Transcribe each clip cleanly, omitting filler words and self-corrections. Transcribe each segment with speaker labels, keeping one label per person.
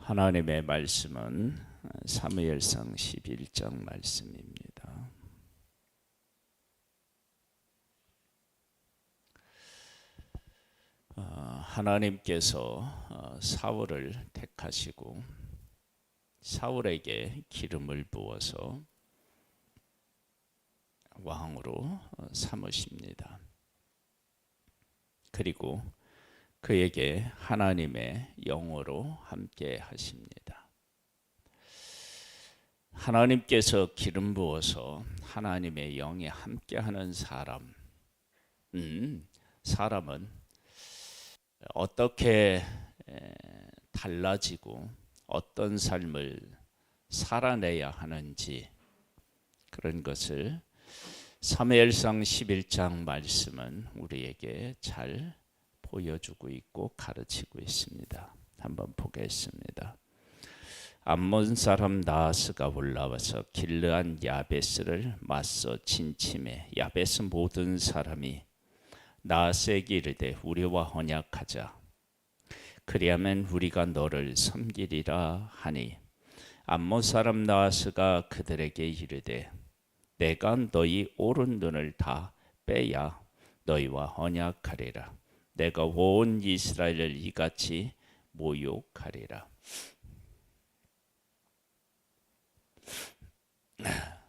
Speaker 1: 하나님의 말씀은 사무엘상 11장 말씀입니다. 하나님께서 사울을 택하시고 사울에게 기름을 부어서 왕으로 삼으십니다. 그리고 그에게 하나님의 영으로 함께 하십니다. 하나님께서 기름 부어서 하나님의 영이 함께하는 사람은 어떻게 달라지고 어떤 삶을 살아내야 하는지, 그런 것을 사무엘상 11장 말씀은 우리에게 잘 보여주고 있고 가르치고 있습니다. 한번 보겠습니다. 암몬 사람 나하스가 올라와서 길르한 야베스를 맞서 진침해 야베스 모든 사람이 나하스에게 이르되 우리와 언약하자. 그리하면 우리가 너를 섬기리라 하니, 암몬 사람 나하스가 그들에게 이르되 내가 너희 오른 눈을 다 빼야 너희와 언약하리라. 내가 온 이스라엘을 이같이 모욕하리라.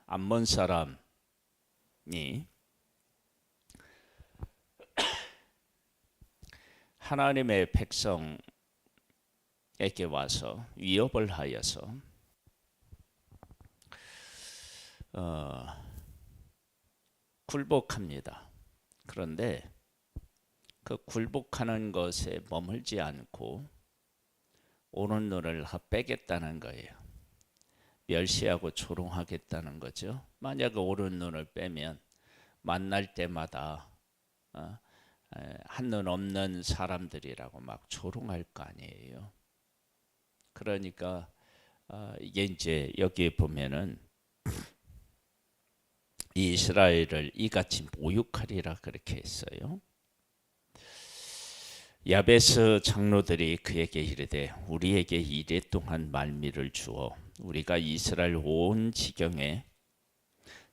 Speaker 1: 암몬 사람이 하나님의 백성에게 와서 위협을 하여서 굴복합니다. 그런데 그 굴복하는 것에 머물지 않고 오른 눈을 빼겠다는 거예요. 멸시하고 조롱하겠다는 거죠. 만약 오른 눈을 빼면 만날 때마다 한눈 없는 사람들이라고 막 조롱할 거 아니에요. 그러니까 이게 이제 여기에 보면은 이스라엘을 이같이 모욕하리라 그렇게 했어요. 야베스 장로들이 그에게 이르되 우리에게 이레 동안 말미를 주어 우리가 이스라엘 온 지경에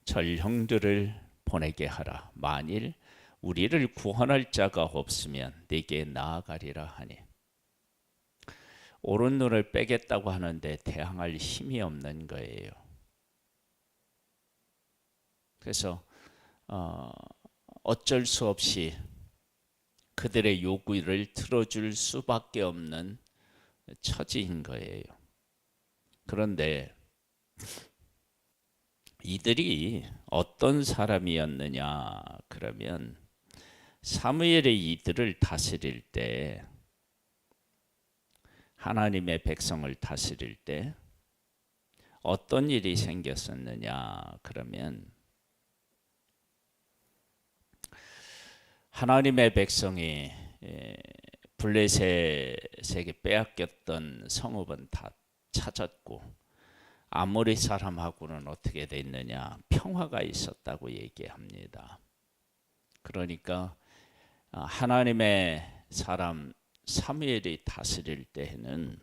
Speaker 1: 전령들을 보내게 하라. 만일 우리를 구원할 자가 없으면 네게 나아가리라 하니, 오른 눈을 빼겠다고 하는데 대항할 힘이 없는 거예요. 그래서 어쩔 수 없이 그들의 요구를 들어줄 수밖에 없는 처지인 거예요. 그런데 이들이 어떤 사람이었느냐 그러면, 사무엘이 이들을 다스릴 때, 하나님의 백성을 다스릴 때 어떤 일이 생겼었느냐 그러면, 하나님의 백성이 블레셋에게 빼앗겼던 성읍은 다 찾았고, 아모리 사람하고는 어떻게 됐느냐, 평화가 있었다고 얘기합니다. 그러니까 하나님의 사람 사무엘이 다스릴 때에는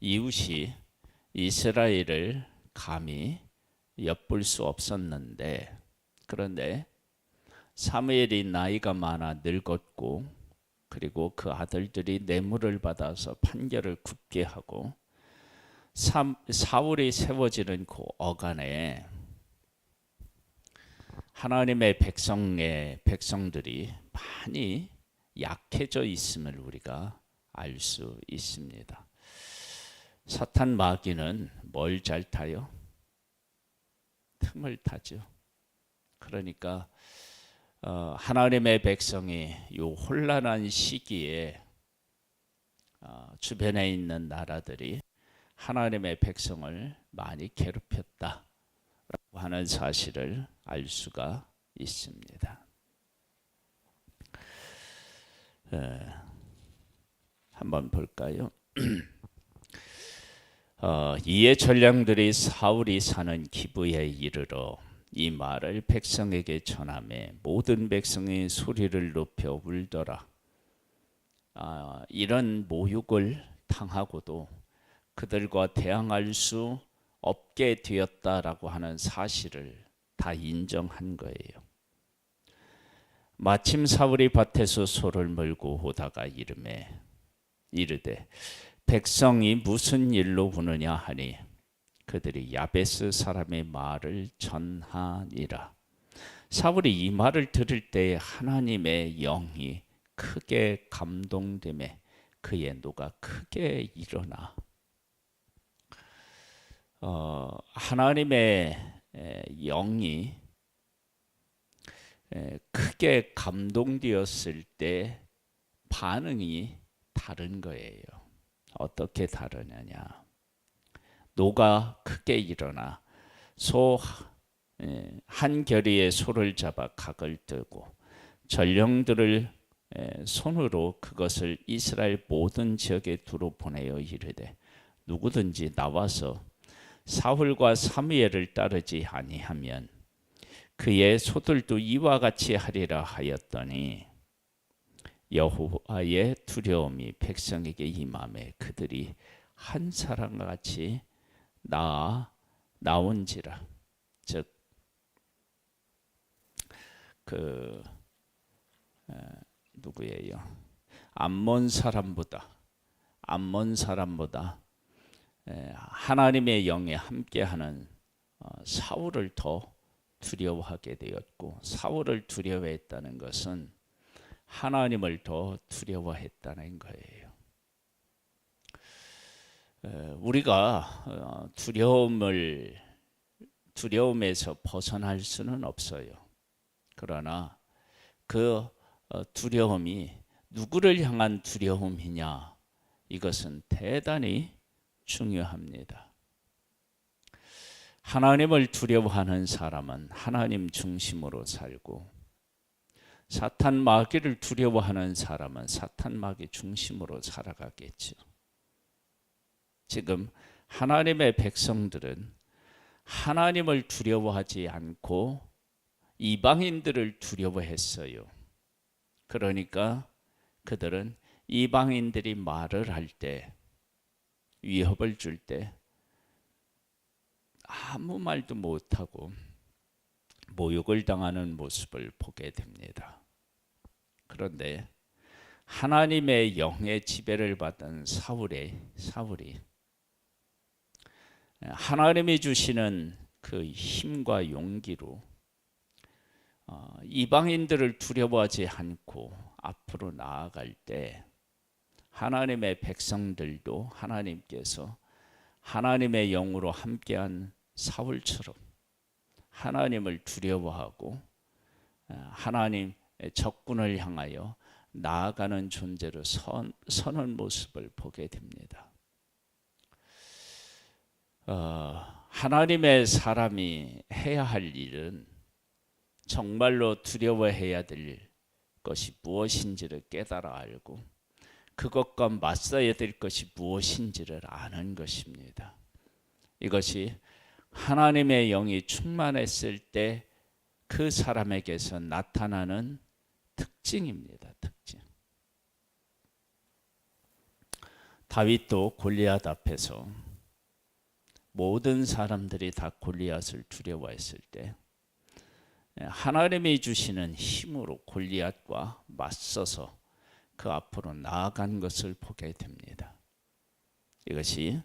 Speaker 1: 이웃이 이스라엘을 감히 엿볼 수 없었는데, 그런데 사무엘이 나이가 많아 늙었고, 그리고 그 아들들이 뇌물을 받아서 판결을 굽게 하고, 사울이 세워지는 그 어간에 하나님의 백성들이 많이 약해져 있음을 우리가 알 수 있습니다. 사탄 마귀는 뭘 잘 타요? 틈을 타죠. 그러니까 하나님의 백성이 이 혼란한 시기에 주변에 있는 나라들이 하나님의 백성을 많이 괴롭혔다라고 하는 사실을 알 수가 있습니다. 한번 볼까요? 이에 전령들이 사울이 사는 기브에 이르러 이 말을 백성에게 전하매 모든 백성이 소리를 높여 울더라. 이런 모욕을 당하고도 그들과 대항할 수 없게 되었다라고 하는 사실을 다 인정한 거예요. 마침 사울이 밭에서 소를 몰고 오다가 이르되 백성이 무슨 일로 우느냐 하니 그들이 야베스 사람의 말을 전하니라. 사울이 이 말을 들을 때 하나님의 영이 크게 감동되매 그의 노가 크게 일어나. 하나님의 영이 크게 감동되었을 때 반응이 다른 거예요. 어떻게 다르냐냐. 노가 크게 일어나 한 겨리의 소를 잡아 각을 뜨고 전령들을 손으로 그것을 이스라엘 모든 지역에 두루 보내어 이르되 누구든지 나와서 사울과 사무엘을 따르지 아니하면 그의 소들도 이와 같이 하리라 하였더니 여호와의 두려움이 백성에게 임하매 그들이 한 사람과 같이 나온지라. 즉 누구예요? 암몬 사람보다 하나님의 영에 함께하는 사울을 더 두려워하게 되었고, 사울을 두려워했다는 것은 하나님을 더 두려워했다는 거예요. 우리가 두려움에서 벗어날 수는 없어요. 그러나 그 두려움이 누구를 향한 두려움이냐, 이것은 대단히 중요합니다. 하나님을 두려워하는 사람은 하나님 중심으로 살고, 사탄 마귀를 두려워하는 사람은 사탄 마귀 중심으로 살아가겠죠. 지금 하나님의 백성들은 하나님을 두려워하지 않고 이방인들을 두려워했어요. 그러니까 그들은 이방인들이 말을 할 때, 위협을 줄 때 아무 말도 못하고 모욕을 당하는 모습을 보게 됩니다. 그런데 하나님의 영의 지배를 받은 사울이 하나님이 주시는 그 힘과 용기로 이방인들을 두려워하지 않고 앞으로 나아갈 때 하나님의 백성들도 하나님께서 하나님의 영으로 함께한 사울처럼 하나님을 두려워하고 하나님의 적군을 향하여 나아가는 존재로 서는 모습을 보게 됩니다. 하나님의 사람이 해야 할 일은 정말로 두려워해야 될 것이 무엇인지를 깨달아 알고 그것과 맞서야 될 것이 무엇인지를 아는 것입니다. 이것이 하나님의 영이 충만했을 때 그 사람에게서 나타나는 특징입니다. 특징. 다윗도 골리앗 앞에서 모든 사람들이 다 골리앗을 두려워했을 때 하나님이 주시는 힘으로 골리앗과 맞서서 그 앞으로 나아간 것을 보게 됩니다. 이것이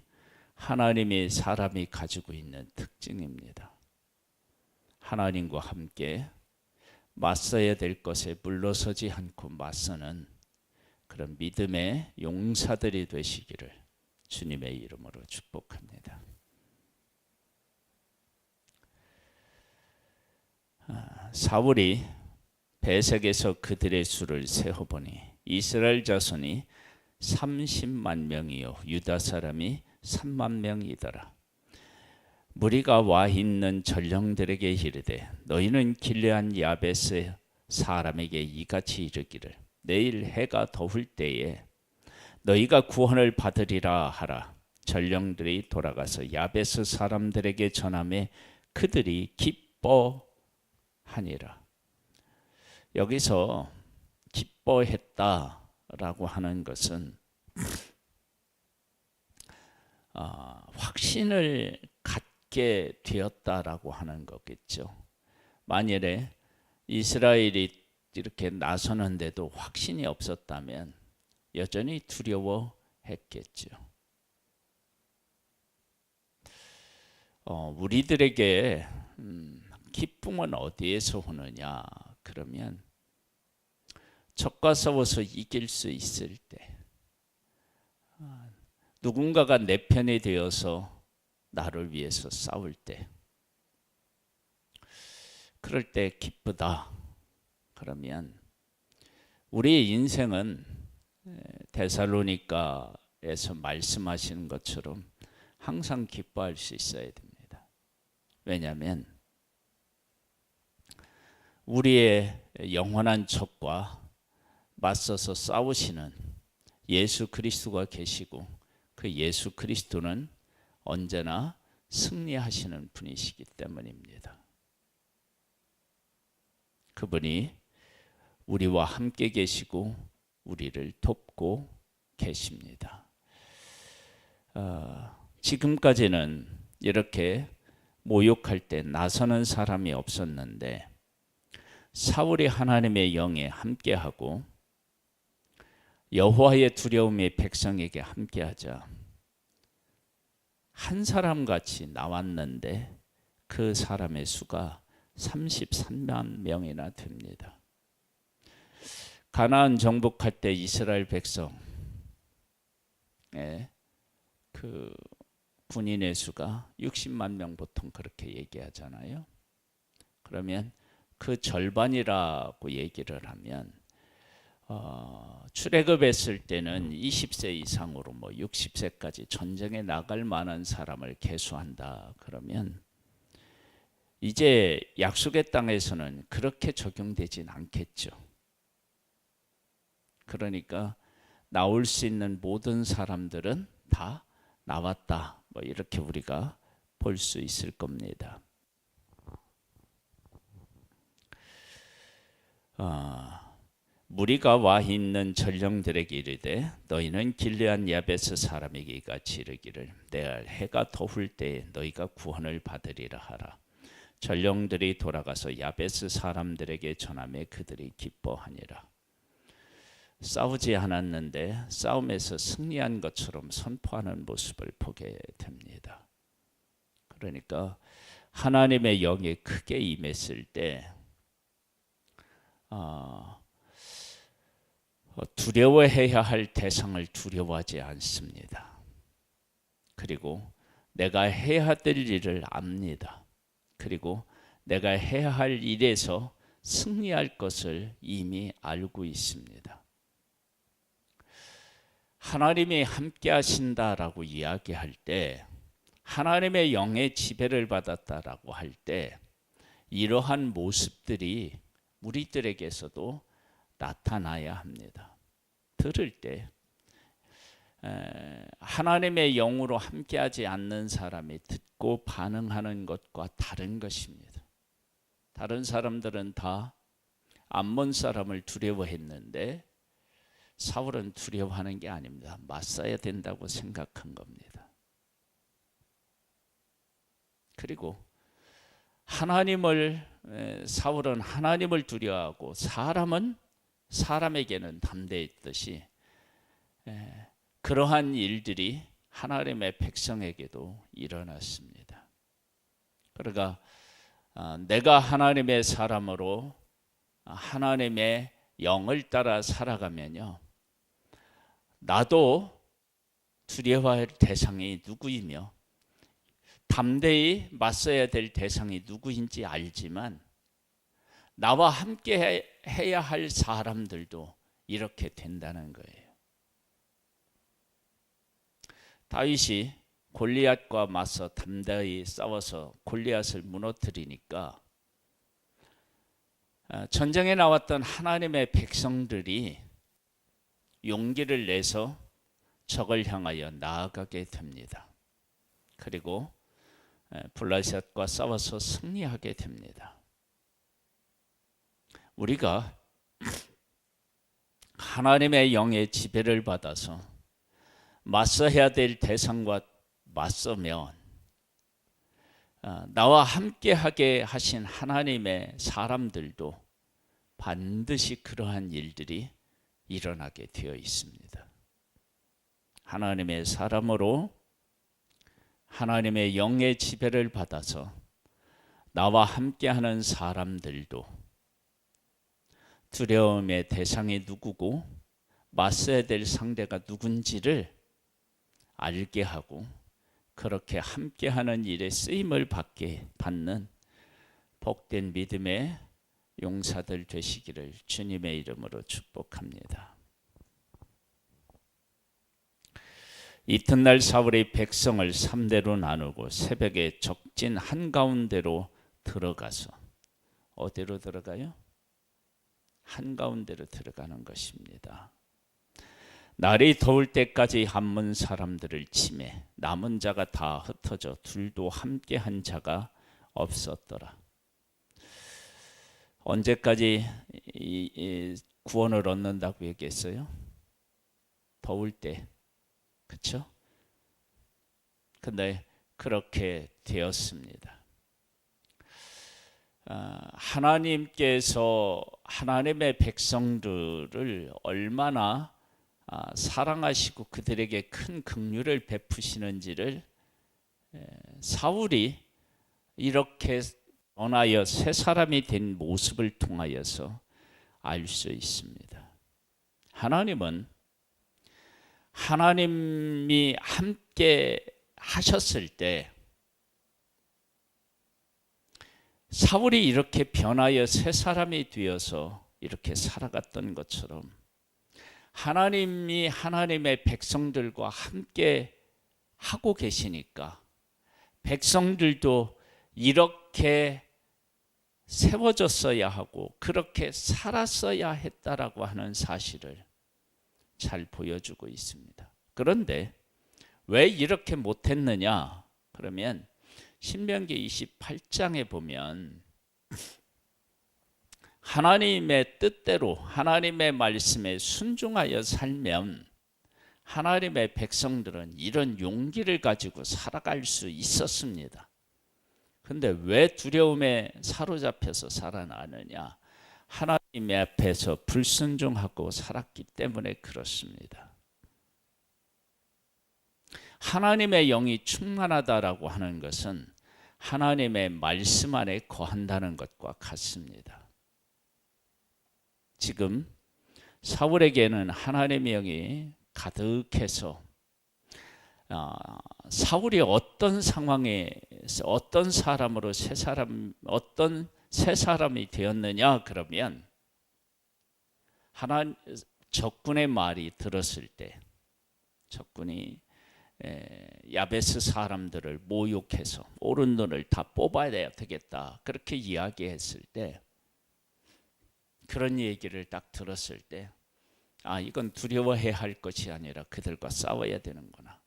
Speaker 1: 하나님이 사람이 가지고 있는 특징입니다. 하나님과 함께 맞서야 될 것에 물러서지 않고 맞서는 그런 믿음의 용사들이 되시기를 주님의 이름으로 축복합니다. 사울이 베색에서 그들의 수를 세어보니 이스라엘 자손이 30만 명이요 유다 사람이 3만 명이더라. 무리가 와 있는 전령들에게 이르되 너희는 길르앗 야베스 사람에게 이같이 이르기를 내일 해가 더울 때에 너희가 구원을 받으리라 하라. 전령들이 돌아가서 야베스 사람들에게 전하매 그들이 기뻐하니라. 여기서 기뻐했다라고 하는 것은 확신을 갖게 되었다라고 하는 거겠죠. 만일에 이스라엘이 이렇게 나서는데도 확신이 없었다면 여전히 두려워했겠죠. 우리들에게 기쁨은 어디에서 오느냐? 그러면 적과 싸워서 이길 수 있을 때, 누군가가 내 편이 되어서 나를 위해서 싸울 때, 그럴 때 기쁘다. 그러면 우리의 인생은 데살로니가에서 말씀하시는 것처럼 항상 기뻐할 수 있어야 됩니다. 왜냐하면 우리의 영원한 적과 맞서서 싸우시는 예수 그리스도가 계시고, 그 예수 그리스도는 언제나 승리하시는 분이시기 때문입니다. 그분이 우리와 함께 계시고 우리를 돕고 계십니다. 지금까지는 이렇게 모욕할 때 나서는 사람이 없었는데 사울이 하나님의 영에 함께하고 여호와의 두려움이 백성에게 함께하자 한 사람같이 나왔는데 그 사람의 수가 33만 명이나 됩니다. 가나안 정복할 때 이스라엘 백성의 그 군인의 수가 60만 명, 보통 그렇게 얘기하잖아요. 그러면 그 절반이라고 얘기를 하면 출애굽했을 때는 20세 이상으로 60세까지 전쟁에 나갈 만한 사람을 계수한다. 그러면 이제 약속의 땅에서는 그렇게 적용되진 않겠죠. 그러니까 나올 수 있는 모든 사람들은 다 나왔다. 이렇게 우리가 볼 수 있을 겁니다. 무리가 와 있는 전령들에게 이르되 너희는 길르앗 야베스 사람에게 이같이 이르기를 내일 해가 더울 때에 너희가 구원을 받으리라 하라. 전령들이 돌아가서 야베스 사람들에게 전하매 그들이 기뻐하니라. 싸우지 않았는데 싸움에서 승리한 것처럼 선포하는 모습을 보게 됩니다. 그러니까 하나님의 영이 크게 임했을 때 두려워해야 할 대상을 두려워하지 않습니다. 그리고 내가 해야 될 일을 압니다. 그리고 내가 해야 할 일에서 승리할 것을 이미 알고 있습니다. 하나님이 함께 하신다라고 이야기할 때, 하나님의 영의 지배를 받았다라고 할 때 이러한 모습들이 우리들에게서도 나타나야 합니다. 들을 때 하나님의 영으로 함께하지 않는 사람이 듣고 반응하는 것과 다른 것입니다. 다른 사람들은 다 암몬 사람을 두려워했는데 사울은 두려워하는 게 아닙니다. 맞서야 된다고 생각한 겁니다. 그리고 사울은 하나님을 두려워하고 사람은 사람에게는 담대했듯이 그러한 일들이 하나님의 백성에게도 일어났습니다. 그러니까 내가 하나님의 사람으로 하나님의 영을 따라 살아가면요, 나도 두려워할 대상이 누구이며 담대히 맞서야 될 대상이 누구인지 알지만 나와 함께 해야 할 사람들도 이렇게 된다는 거예요. 다윗이 골리앗과 맞서 담대히 싸워서 골리앗을 무너뜨리니까 전쟁에 나왔던 하나님의 백성들이 용기를 내서 적을 향하여 나아가게 됩니다. 그리고 블라셋과 싸워서 승리하게 됩니다. 우리가 하나님의 영의 지배를 받아서 맞서야 될 대상과 맞서면 나와 함께하게 하신 하나님의 사람들도 반드시 그러한 일들이 일어나게 되어 있습니다. 하나님의 사람으로 하나님의 영의 지배를 받아서 나와 함께하는 사람들도 두려움의 대상이 누구고 맞서야 될 상대가 누군지를 알게 하고 그렇게 함께하는 일에 쓰임을 받는 복된 믿음의 용사들 되시기를 주님의 이름으로 축복합니다. 이튿날 사울이 백성을 3대로 나누고 새벽에 적진 한가운데로 들어가서 어디로 들어가요? 한가운데로 들어가는 것입니다. 날이 더울 때까지 한문 사람들을 치매 남은 자가 다 흩어져 둘도 함께 한 자가 없었더라. 언제까지 이 구원을 얻는다고 얘기했어요? 더울 때. 그렇죠? 근데 그렇게 되었습니다. 하나님께서 하나님의 백성들을 얼마나 사랑하시고 그들에게 큰 긍휼을 베푸시는지를 사울이 이렇게 변하여 새 사람이 된 모습을 통하여서 알 수 있습니다. 하나님이 함께 하셨을 때 사울이 이렇게 변하여 새 사람이 되어서 이렇게 살아갔던 것처럼 하나님이 하나님의 백성들과 함께 하고 계시니까 백성들도 이렇게 세워졌어야 하고 그렇게 살았어야 했다라고 하는 사실을 잘 보여주고 있습니다. 그런데 왜 이렇게 못했느냐? 그러면 신명기 28장에 보면 하나님의 뜻대로 하나님의 말씀에 순종하여 살면 하나님의 백성들은 이런 용기를 가지고 살아갈 수 있었습니다. 근데 왜 두려움에 사로잡혀서 살아나느냐? 하나님 앞에서 불순종하고 살았기 때문에 그렇습니다. 하나님의 영이 충만하다라고 하는 것은 하나님의 말씀 안에 거한다는 것과 같습니다. 지금 사울에게는 하나님의 영이 가득해서 사울이 어떤 상황에 어떤 사람으로 어떤 새 사람이 되었느냐 그러면 적군의 말이 들었을 때 적군이 야베스 사람들을 모욕해서 옳은 눈을 다 뽑아야 되겠다 그렇게 이야기했을 때 그런 얘기를 딱 들었을 때 이건 두려워해야 할 것이 아니라 그들과 싸워야 되는구나.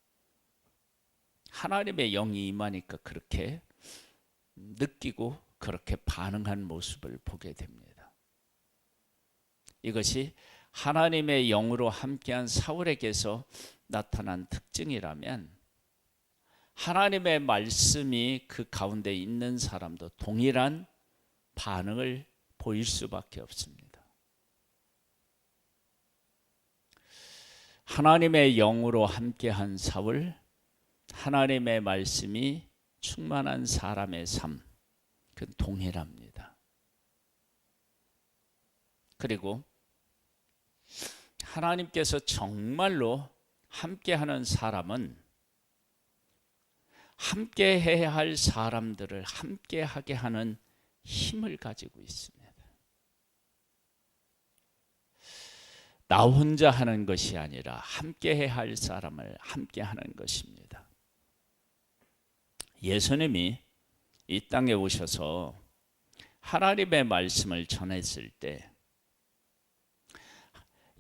Speaker 1: 하나님의 영이 임하니까 그렇게 느끼고 그렇게 반응한 모습을 보게 됩니다. 이것이 하나님의 영으로 함께한 사울에게서 나타난 특징이라면 하나님의 말씀이 그 가운데 있는 사람도 동일한 반응을 보일 수밖에 없습니다. 하나님의 영으로 함께한 사울, 하나님의 말씀이 충만한 사람의 삶, 그건 동일합니다. 그리고 하나님께서 정말로 함께하는 사람은 함께해야 할 사람들을 함께하게 하는 힘을 가지고 있습니다. 나 혼자 하는 것이 아니라 함께해야 할 사람을 함께하는 것입니다. 예수님이 이 땅에 오셔서 하나님의 말씀을 전했을 때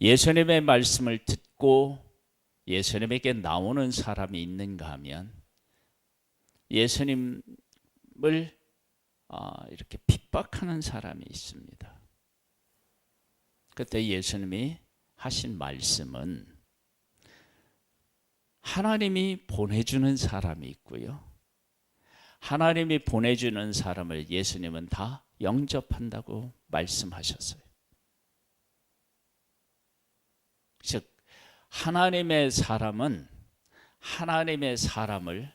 Speaker 1: 예수님의 말씀을 듣고 예수님에게 나오는 사람이 있는가 하면 예수님을 이렇게 핍박하는 사람이 있습니다. 그때 예수님이 하신 말씀은 하나님이 보내주는 사람이 있고요. 하나님이 보내주는 사람을 예수님은 다 영접한다고 말씀하셨어요. 즉 하나님의 사람은 하나님의 사람을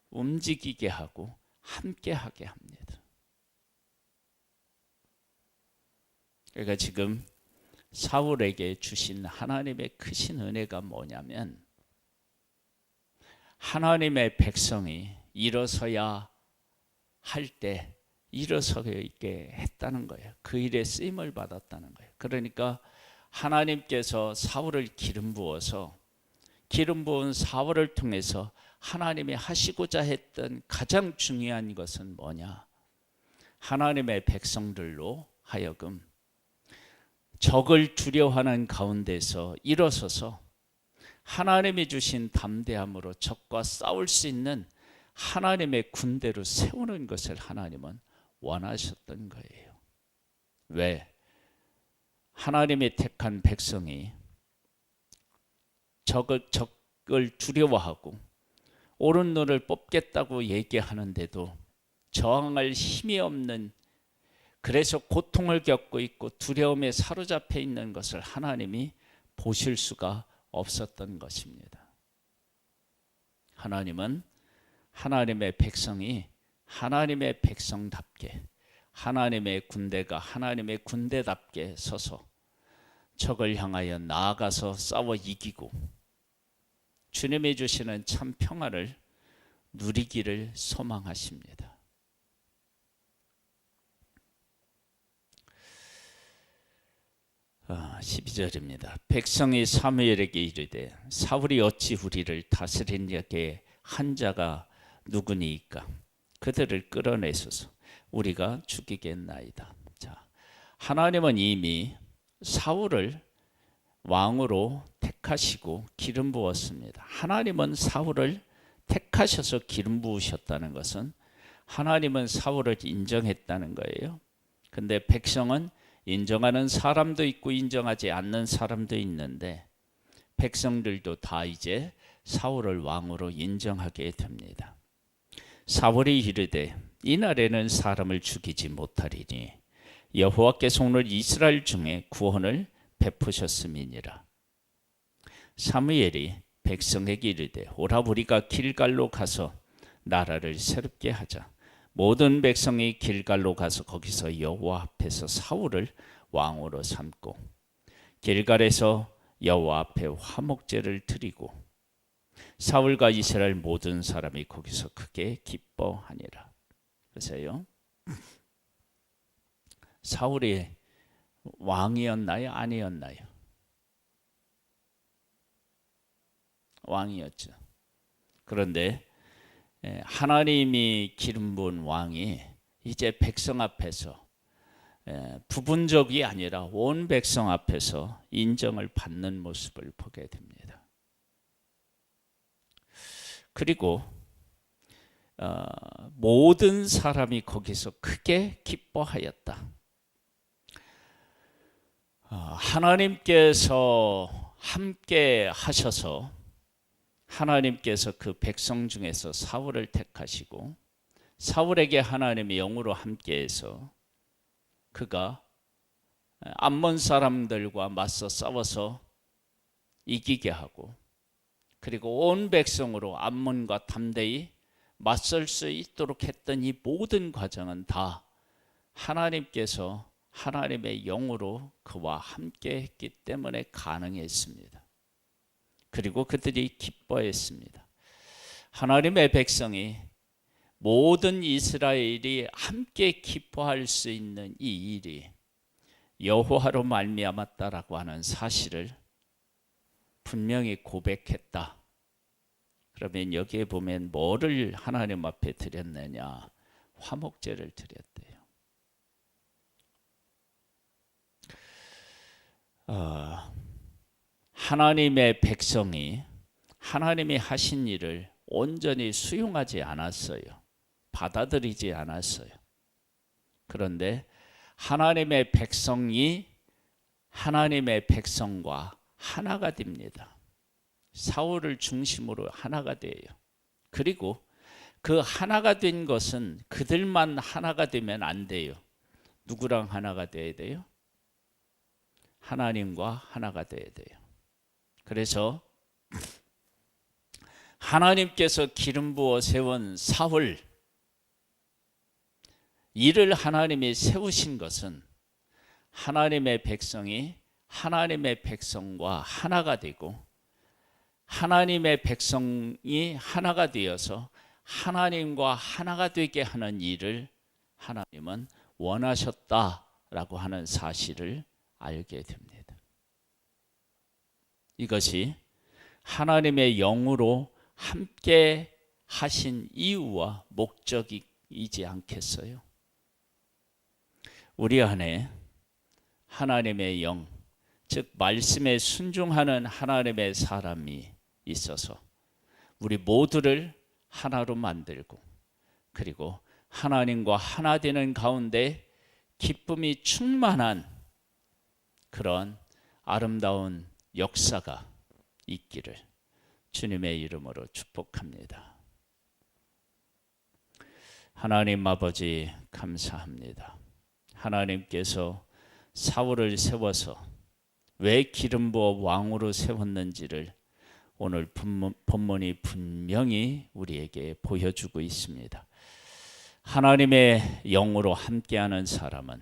Speaker 1: 움직이게 하고 함께하게 합니다. 그러니까 지금 사울에게 주신 하나님의 크신 은혜가 뭐냐면 하나님의 백성이 일어서야 할 때 일어서게 있게 했다는 거예요. 그 일에 쓰임을 받았다는 거예요. 그러니까 하나님께서 사울을 기름 부어서 기름 부은 사울을 통해서 하나님이 하시고자 했던 가장 중요한 것은 뭐냐? 하나님의 백성들로 하여금 적을 두려워하는 가운데서 일어서서 하나님이 주신 담대함으로 적과 싸울 수 있는 하나님의 군대로 세우는 것을 하나님은 원하셨던 거예요. 왜? 하나님이 택한 백성이 적을 두려워하고 옳은 눈을 뽑겠다고 얘기하는데도 저항할 힘이 없는, 그래서 고통을 겪고 있고 두려움에 사로잡혀 있는 것을 하나님이 보실 수가 없었던 것입니다. 하나님은 하나님의 백성이 하나님의 백성답게, 하나님의 군대가 하나님의 군대답게 서서 적을 향하여 나아가서 싸워 이기고 주님이 주시는 참 평화를 누리기를 소망하십니다. 아, 12절입니다. 백성이 사무엘에게 이르되 사울이 어찌 우리를 다스리냐게 한 자가 누구니이까? 그들을 끌어내소서. 우리가 죽이겠나이다. 자, 하나님은 이미 사울을 왕으로 택하시고 기름 부었습니다. 하나님은 사울을 택하셔서 기름 부으셨다는 것은 하나님은 사울을 인정했다는 거예요. 근데 백성은 인정하는 사람도 있고 인정하지 않는 사람도 있는데 백성들도 다 이제 사울을 왕으로 인정하게 됩니다. 사울이 이르되 이날에는 사람을 죽이지 못하리니 여호와께서 오늘 이스라엘 중에 구원을 베푸셨음이니라. 사무엘이 백성에게 이르되 오라 우리가 길갈로 가서 나라를 새롭게 하자. 모든 백성이 길갈로 가서 거기서 여호와 앞에서 사울을 왕으로 삼고 길갈에서 여호와 앞에 화목제를 드리고 사울과 이스라엘 모든 사람이 거기서 크게 기뻐하니라. 그래서요, 사울이 왕이었나요? 아니었나요? 왕이었죠. 그런데 하나님이 기름 부은 왕이 이제 백성 앞에서 부분적이 아니라 온 백성 앞에서 인정을 받는 모습을 보게 됩니다. 그리고 모든 사람이 거기서 크게 기뻐하였다. 하나님께서 함께 하셔서 하나님께서 그 백성 중에서 사울을 택하시고 사울에게 하나님이 영으로 함께해서 그가 암몬 사람들과 맞서 싸워서 이기게 하고 그리고 온 백성으로 암몬과 담대히 맞설 수 있도록 했던 이 모든 과정은 다 하나님께서 하나님의 영으로 그와 함께 했기 때문에 가능했습니다. 그리고 그들이 기뻐했습니다. 하나님의 백성이 모든 이스라엘이 함께 기뻐할 수 있는 이 일이 여호와로 말미암았다라고 하는 사실을 분명히 고백했다. 그러면 여기에 보면 뭐를 하나님 앞에 드렸느냐? 화목제를 드렸대요. 하나님의 백성이 하나님이 하신 일을 온전히 수용하지 않았어요. 받아들이지 않았어요. 그런데 하나님의 백성이 하나님의 백성과 하나가 됩니다. 사울을 중심으로 하나가 돼요. 그리고 그 하나가 된 것은 그들만 하나가 되면 안 돼요. 누구랑 하나가 돼야 돼요? 하나님과 하나가 돼야 돼요. 그래서 하나님께서 기름 부어 세운 사울, 이를 하나님이 세우신 것은 하나님의 백성이 하나님의 백성과 하나가 되고 하나님의 백성이 하나가 되어서 하나님과 하나가 되게 하는 일을 하나님은 원하셨다라고 하는 사실을 알게 됩니다. 이것이 하나님의 영으로 함께 하신 이유와 목적이지 않겠어요? 우리 안에 하나님의 영, 즉 말씀에 순종하는 하나님의 사람이 있어서 우리 모두를 하나로 만들고 그리고 하나님과 하나 되는 가운데 기쁨이 충만한 그런 아름다운 역사가 있기를 주님의 이름으로 축복합니다. 하나님 아버지 감사합니다. 하나님께서 사울을 세워서 왜 기름 부어 왕으로 세웠는지를 오늘 본문이 분명히 우리에게 보여주고 있습니다. 하나님의 영으로 함께하는 사람은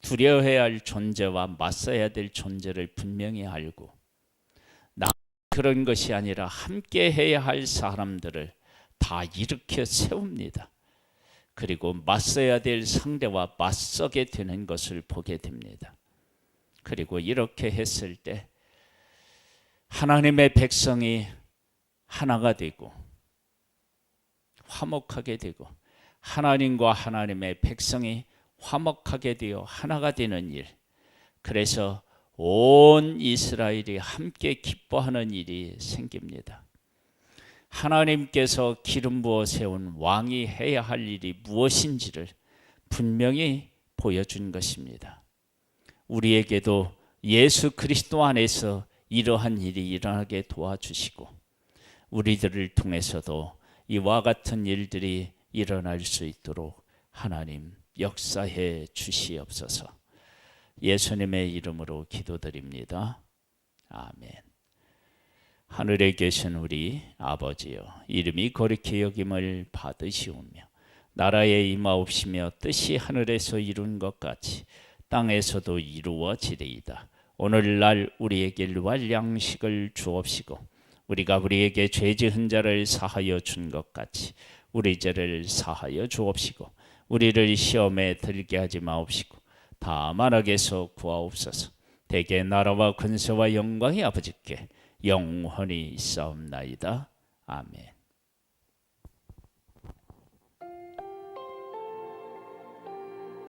Speaker 1: 두려워해야 할 존재와 맞서야 될 존재를 분명히 알고 나 그런 것이 아니라 함께해야 할 사람들을 다 일으켜 세웁니다. 그리고 맞서야 될 상대와 맞서게 되는 것을 보게 됩니다. 그리고 이렇게 했을 때 하나님의 백성이 하나가 되고 화목하게 되고 하나님과 하나님의 백성이 화목하게 되어 하나가 되는 일, 그래서 온 이스라엘이 함께 기뻐하는 일이 생깁니다. 하나님께서 기름 부어 세운 왕이 해야 할 일이 무엇인지를 분명히 보여준 것입니다. 우리에게도 예수 그리스도 안에서 이러한 일이 일어나게 도와주시고 우리들을 통해서도 이와 같은 일들이 일어날 수 있도록 하나님 역사해 주시옵소서. 예수님의 이름으로 기도드립니다. 아멘. 하늘에 계신 우리 아버지여, 이름이 거룩히 여김을 받으시오며 나라에 임하옵시며 뜻이 하늘에서 이룬 것 같이 땅에서도 이루어지리이다. 오늘날 우리에게 일용할 양식을 주옵시고 우리가 우리에게 죄 지은 자를 사하여 준 것 같이 우리 죄를 사하여 주옵시고 우리를 시험에 들게 하지 마옵시고 다만 악에서 구하옵소서. 대개 나라와 권세와 영광이 아버지께 영원히 있사옵나이다. 아멘.